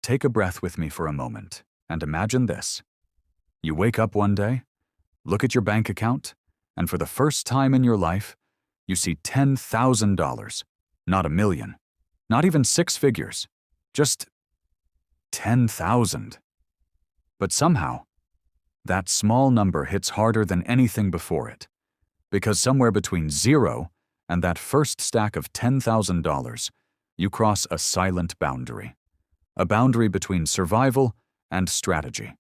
take a breath with me for a moment and imagine this. You wake up one day, look at your bank account, and for the first time in your life, you see $10,000, not a million, not even six figures, just 10,000. But somehow, that small number hits harder than anything before it, because somewhere between zero and that first stack of $10,000, you cross a silent boundary, a boundary between survival and strategy,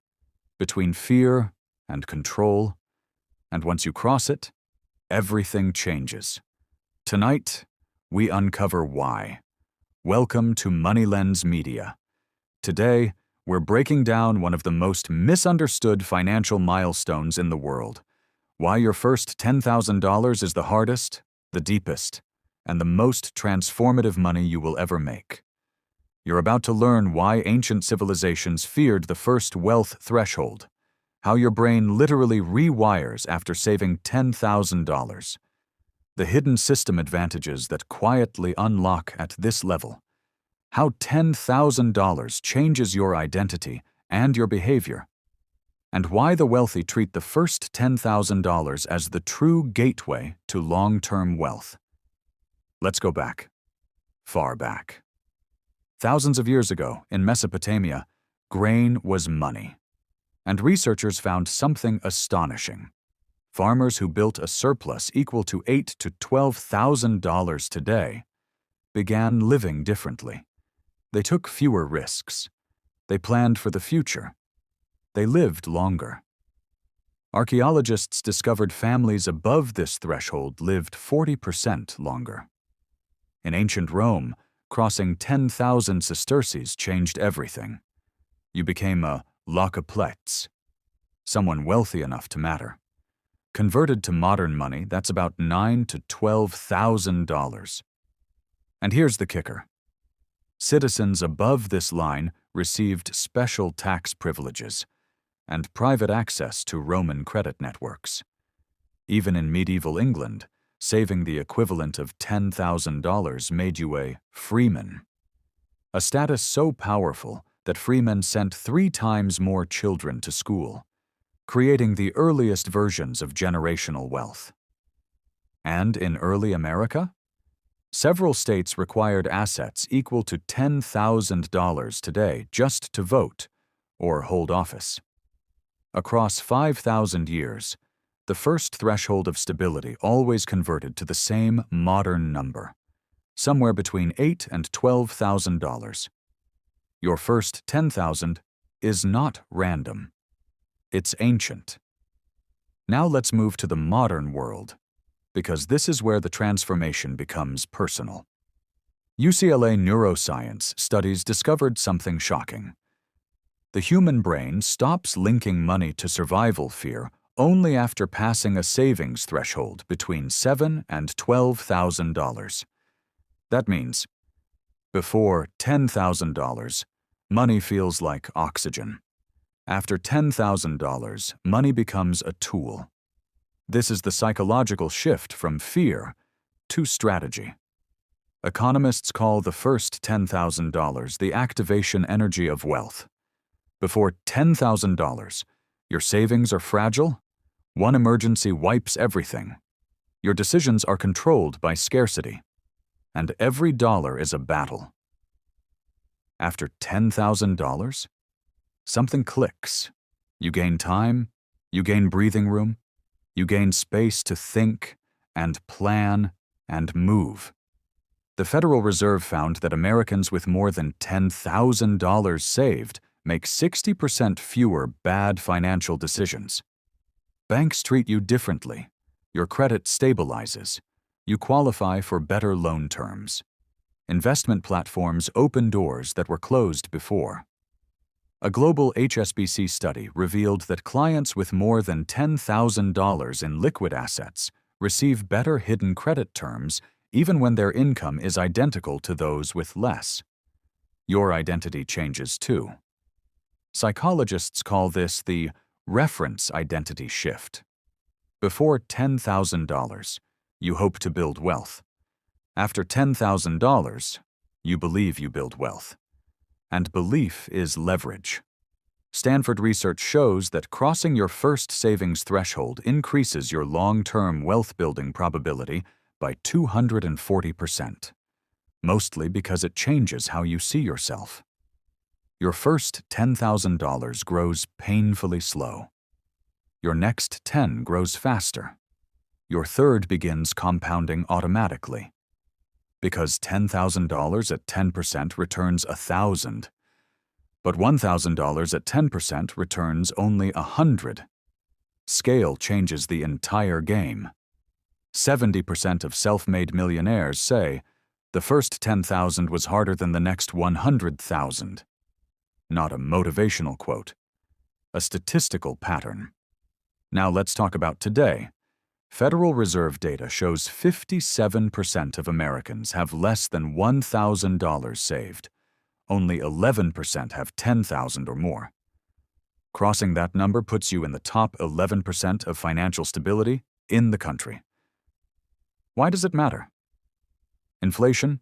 between fear and control, and once you cross it, everything changes. Tonight, we uncover why. Welcome to Moneylens Media. Today, we're breaking down one of the most misunderstood financial milestones in the world. Why your first $10,000 is the hardest, the deepest, and the most transformative money you will ever make. You're about to learn why ancient civilizations feared the first wealth threshold, how your brain literally rewires after saving $10,000, the hidden system advantages that quietly unlock at this level, how $10,000 changes your identity and your behavior, and why the wealthy treat the first $10,000 as the true gateway to long-term wealth. Let's go back, far back. Thousands of years ago, in Mesopotamia, grain was money. And researchers found something astonishing. Farmers who built a surplus equal to $8,000 to $12,000 today began living differently. They took fewer risks. They planned for the future. They lived longer. Archaeologists discovered families above this threshold lived 40% longer. In ancient Rome, crossing 10,000 sesterces changed everything. You became a lacoplex, someone wealthy enough to matter. Converted to modern money, that's about $9,000 to $12,000. And here's the kicker. Citizens above this line received special tax privileges and private access to Roman credit networks. Even in medieval England, saving the equivalent of $10,000 made you a freeman. A status so powerful that freemen sent 3 times more children to school, creating the earliest versions of generational wealth. And in early America, several states required assets equal to $10,000 today just to vote or hold office. Across 5,000 years, the first threshold of stability always converted to the same modern number, somewhere between $8,000 and $12,000. Your first $10,000 is not random. It's ancient. Now let's move to the modern world, because this is where the transformation becomes personal. UCLA neuroscience studies discovered something shocking. The human brain stops linking money to survival fear only after passing a savings threshold between $7,000 and $12,000. That means, before $10,000, money feels like oxygen. After $10,000, money becomes a tool. This is the psychological shift from fear to strategy. Economists call the first $10,000 the activation energy of wealth. Before $10,000, your savings are fragile. One emergency wipes everything. Your decisions are controlled by scarcity. And every dollar is a battle. After $10,000, something clicks. You gain time, you gain breathing room, you gain space to think and plan and move. The Federal Reserve found that Americans with more than $10,000 saved make 60% fewer bad financial decisions. Banks treat you differently. Your credit stabilizes. You qualify for better loan terms. Investment platforms open doors that were closed before. A global HSBC study revealed that clients with more than $10,000 in liquid assets receive better hidden credit terms even when their income is identical to those with less. Your identity changes too. Psychologists call this the reference identity shift. Before $10,000, you hope to build wealth. After $10,000, you believe you build wealth. And belief is leverage. Stanford research shows that crossing your first savings threshold increases your long-term wealth-building probability by 240%, mostly because it changes how you see yourself. Your first $10,000 grows painfully slow. Your next 10 grows faster. Your third begins compounding automatically. Because $10,000 at 10% returns $1,000, but $1,000 at 10% returns only $100. Scale changes the entire game. 70% of self-made millionaires say the first 10,000 was harder than the next 100,000. Not a motivational quote, a statistical pattern. Now let's talk about today. Federal Reserve data shows 57% of Americans have less than $1,000 saved. Only 11% have $10,000 or more. Crossing that number puts you in the top 11% of financial stability in the country. Why does it matter? Inflation,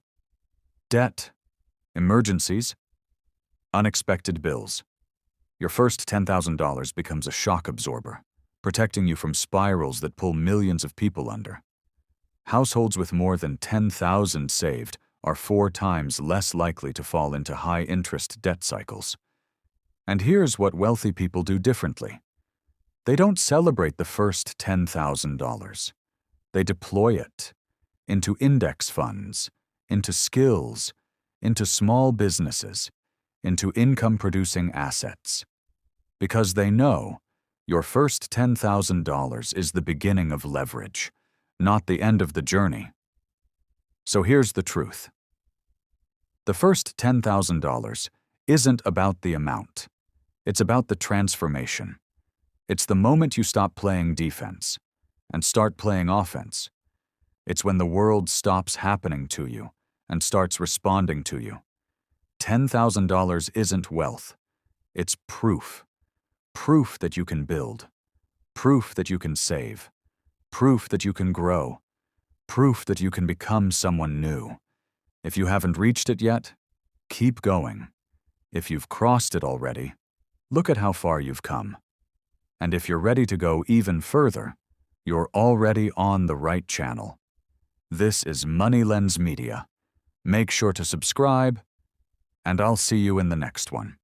debt, emergencies, unexpected bills. Your first $10,000 becomes a shock absorber, protecting you from spirals that pull millions of people under. Households with more than $10,000 saved are 4 times less likely to fall into high-interest debt cycles. And here's what wealthy people do differently. They don't celebrate the first $10,000. They deploy it into index funds, into skills, into small businesses, into income-producing assets. Because they know your first $10,000 is the beginning of leverage, not the end of the journey. So here's the truth. The first $10,000 isn't about the amount. It's about the transformation. It's the moment you stop playing defense and start playing offense. It's when the world stops happening to you and starts responding to you. $10,000 isn't wealth. It's proof. Proof that you can build. Proof that you can save. Proof that you can grow. Proof that you can become someone new. If you haven't reached it yet, keep going. If you've crossed it already, look at how far you've come. And if you're ready to go even further, you're already on the right channel. This is Money Lens Media. Make sure to subscribe, and I'll see you in the next one.